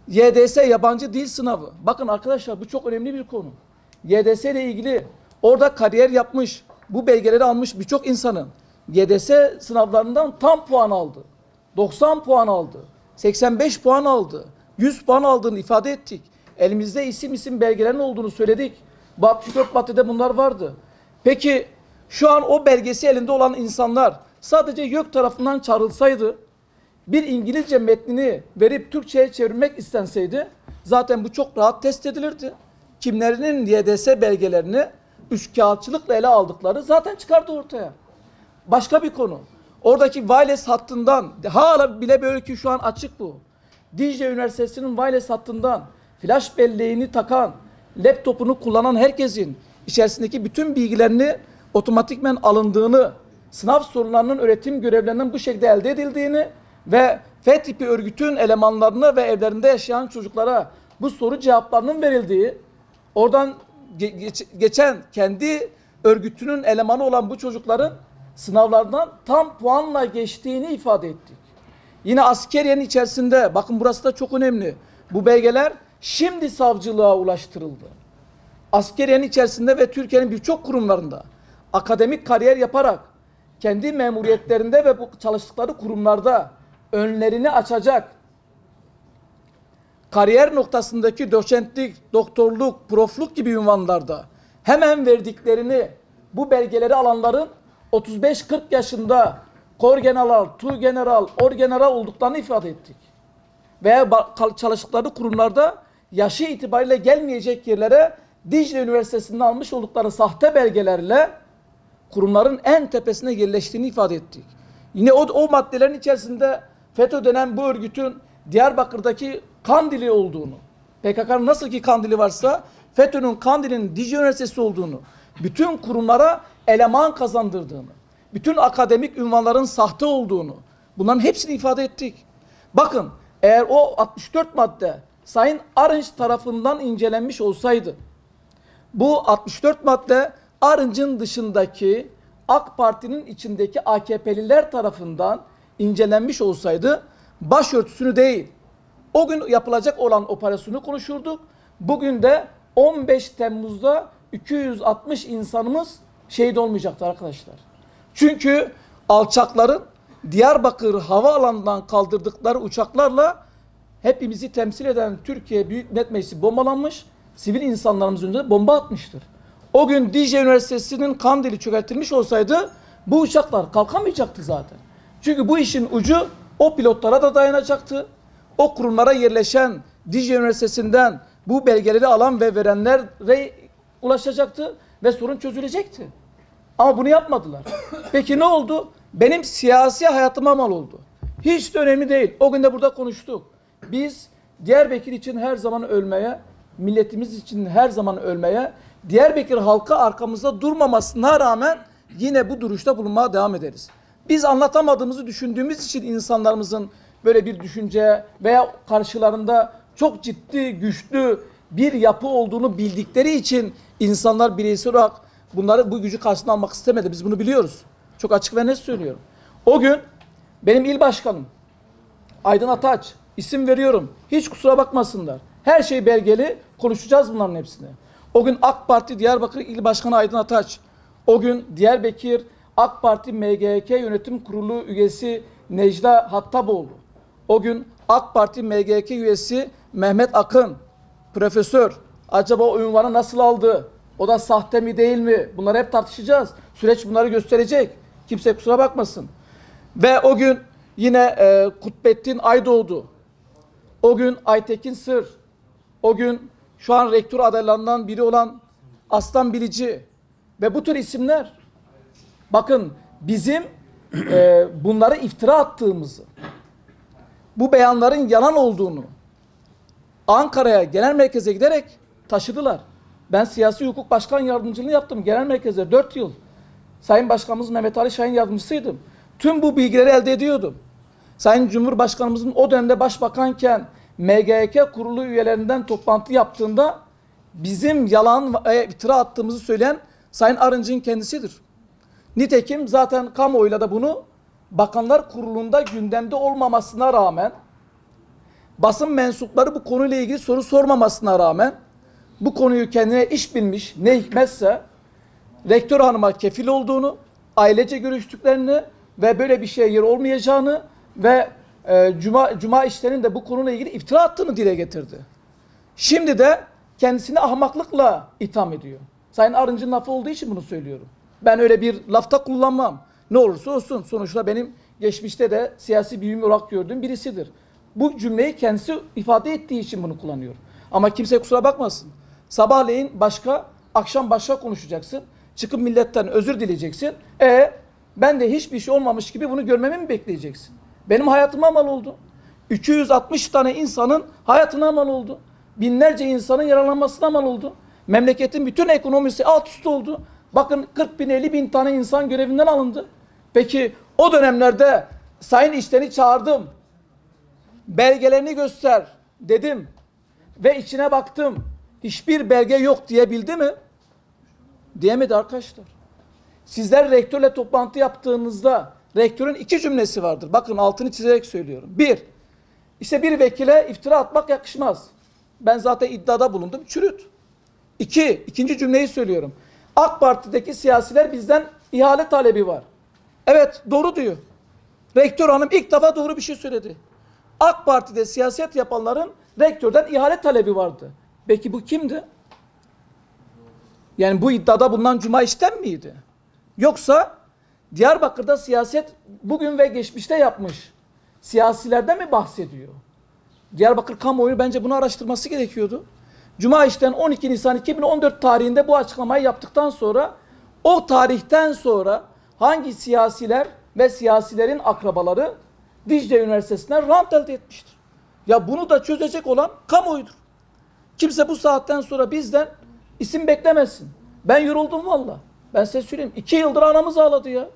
YDS yabancı dil sınavı. Bakın arkadaşlar, bu çok önemli bir konu. YDS ile ilgili orada kariyer yapmış, bu belgeleri almış birçok insanın YDS sınavlarından tam puan aldı. 90 puan aldı. 85 puan aldı. 100 puan aldığını ifade ettik. Elimizde isim belgelerin olduğunu söyledik. Bu 64 maddede bunlar vardı. Peki şu an o belgesi elinde olan insanlar sadece YÖK tarafından çağrılsaydı, bir İngilizce metnini verip Türkçe'ye çevirmek istenseydi zaten bu çok rahat test edilirdi. Kimlerinin YDS belgelerini üçkağıtçılıkla ele aldıkları zaten çıkardı ortaya. Başka bir konu. Oradaki wireless hattından, hala bile böyle ki şu an açık bu. Dicle Üniversitesi'nin wireless hattından flash belleğini takan, laptopunu kullanan herkesin içerisindeki bütün bilgilerini otomatikmen alındığını, sınav sorularının öğretim görevlerinden bu şekilde elde edildiğini ve F tipi örgütün elemanlarına ve evlerinde yaşayan çocuklara bu soru cevaplarının verildiği, oradan geçen kendi örgütünün elemanı olan bu çocukların sınavlardan tam puanla geçtiğini ifade ettik. Yine askeriyenin içerisinde, bakın burası da çok önemli, bu belgeler şimdi savcılığa ulaştırıldı. Askeriyenin içerisinde ve Türkiye'nin birçok kurumlarında akademik kariyer yaparak kendi memuriyetlerinde ve bu çalıştıkları kurumlarda önlerini açacak, kariyer noktasındaki doçentlik, doktorluk, profluk gibi ünvanlarda hemen verdiklerini, bu belgeleri alanların 35-40 yaşında korgeneral, tuğgeneral, orgeneral olduklarını ifade ettik. Veya çalıştıkları kurumlarda yaşı itibariyle gelmeyecek yerlere Dicle Üniversitesi'nden almış oldukları sahte belgelerle kurumların en tepesine yerleştiğini ifade ettik. Yine o maddelerin içerisinde FETÖ denen bu örgütün Diyarbakır'daki Kandili olduğunu, PKK'nın nasıl ki Kandili varsa FETÖ'nün Kandil'in Dicle Üniversitesi olduğunu, bütün kurumlara eleman kazandırdığını, bütün akademik ünvanların sahte olduğunu, bunların hepsini ifade ettik. Bakın, eğer o 64 madde Sayın Arınç tarafından incelenmiş olsaydı, bu 64 madde Arınç'ın dışındaki AK Parti'nin içindeki AKP'liler tarafından incelenmiş olsaydı, başörtüsünü değil, o gün yapılacak olan operasyonu konuşurduk. Bugün de 15 Temmuz'da 260 insanımız şehit olmayacaktı arkadaşlar. Çünkü alçakların Diyarbakır havaalanından kaldırdıkları uçaklarla hepimizi temsil eden Türkiye Büyük Millet Meclisi bombalanmış, sivil insanlarımız önünde bomba atmıştır. O gün Dicle Üniversitesi'nin Kandili çökertilmiş olsaydı bu uçaklar kalkamayacaktı zaten. Çünkü bu işin ucu o pilotlara da dayanacaktı. O kurumlara yerleşen Dicle Üniversitesi'nden bu belgeleri alan ve verenlere ulaşacaktı ve sorun çözülecekti. Ama bunu yapmadılar. Peki ne oldu? Benim siyasi hayatıma mal oldu. Hiç de önemli değil. O gün de burada konuştuk. Biz Diyarbakır için her zaman ölmeye, milletimiz için her zaman ölmeye, Diyarbakır halkı arkamızda durmamasına rağmen yine bu duruşta bulunmaya devam ederiz. Biz anlatamadığımızı düşündüğümüz için insanlarımızın böyle bir düşünce veya karşılarında çok ciddi, güçlü bir yapı olduğunu bildikleri için insanlar bireysel olarak bu gücü karşısına almak istemedi. Biz bunu biliyoruz. Çok açık ve net söylüyorum. O gün benim il başkanım Aydın Ataç, isim veriyorum, hiç kusura bakmasınlar, her şey belgeli, konuşacağız bunların hepsini. O gün AK Parti Diyarbakır İl Başkanı Aydın Ataç, o gün Diyarbakır AK Parti MGK Yönetim Kurulu üyesi Necla Hattaboğlu, o gün AK Parti MGK üyesi Mehmet Akın, profesör, acaba o ünvanı nasıl aldı? O da sahte mi değil mi? Bunları hep tartışacağız. Süreç bunları gösterecek. Kimse kusura bakmasın. Ve o gün yine Kutbettin Aydoğdu, o gün Aytekin Sır, o gün şu an rektör adaylarından biri olan Aslan Bilici ve bu tür isimler, bakın bizim bunları iftira attığımızı, bu beyanların yalan olduğunu Ankara'ya genel merkeze giderek taşıdılar. Ben siyasi hukuk başkan yardımcılığı yaptım genel merkezde 4 yıl. Sayın Başkanımız Mehmet Ali Şahin yardımcısıydım. Tüm bu bilgileri elde ediyordum. Sayın Cumhurbaşkanımızın o dönemde başbakanken MGK kurulu üyelerinden toplantı yaptığında bizim yalan ve iftira attığımızı söyleyen Sayın Arınç'ın kendisidir. Nitekim zaten kamuoyuyla da bunu Bakanlar Kurulu'nda gündemde olmamasına rağmen basın mensupları bu konuyla ilgili soru sormamasına rağmen bu konuyu kendine iş bilmiş ne hikmetse rektör hanıma kefil olduğunu, ailece görüştüklerini ve böyle bir şeye yer olmayacağını ve Cuma işlerinin de bu konuyla ilgili iftira attığını dile getirdi. Şimdi de kendisini ahmaklıkla itham ediyor. Sayın Arınç'ın lafı olduğu için bunu söylüyorum. Ben öyle bir lafta kullanmam. Ne olursa olsun. Sonuçta benim geçmişte de siyasi büyüğüm olarak gördüğüm birisidir. Bu cümleyi kendisi ifade ettiği için bunu kullanıyor. Ama kimse kusura bakmasın. Sabahleyin başka, akşam başka konuşacaksın. Çıkıp milletten özür dileyeceksin. Ben de hiçbir şey olmamış gibi bunu görmemi mi bekleyeceksin? Benim hayatıma mal oldu. 260 tane insanın hayatına mal oldu. Binlerce insanın yaralanmasına mal oldu. Memleketin bütün ekonomisi alt üst oldu. Bakın 40 bin 50 bin tane insan görevinden alındı. Peki o dönemlerde Sayın İşten'i çağırdım. Belgelerini göster dedim. Ve içine baktım. Hiçbir belge yok diyebildi mi? Diyemedi arkadaşlar. Sizler rektörle toplantı yaptığınızda rektörün 2 cümlesi vardır. Bakın altını çizerek söylüyorum. 1. İşte bir vekile iftira atmak yakışmaz. Ben zaten iddiada bulundum. Çürüt. 2. İkinci cümleyi söylüyorum. AK Parti'deki siyasiler bizden ihale talebi var. Evet, doğru diyor. Rektör hanım ilk defa doğru bir şey söyledi. AK Parti'de siyaset yapanların rektörden ihale talebi vardı. Peki bu kimdi? Yani bu iddiada bulunan Cuma İşten miydi? Yoksa Diyarbakır'da siyaset bugün ve geçmişte yapmış siyasilerden mi bahsediyor? Diyarbakır kamuoyu bence bunu araştırması gerekiyordu. Cuma İşten 12 Nisan 2014 tarihinde bu açıklamayı yaptıktan sonra o tarihten sonra hangi siyasiler ve siyasilerin akrabaları Dicle Üniversitesi'nden rant elde etmiştir? Ya bunu da çözecek olan kamuoyudur. Kimse bu saatten sonra bizden isim beklemesin. Ben yoruldum valla. Ben size söyleyeyim. 2 yıldır anamız ağladı ya.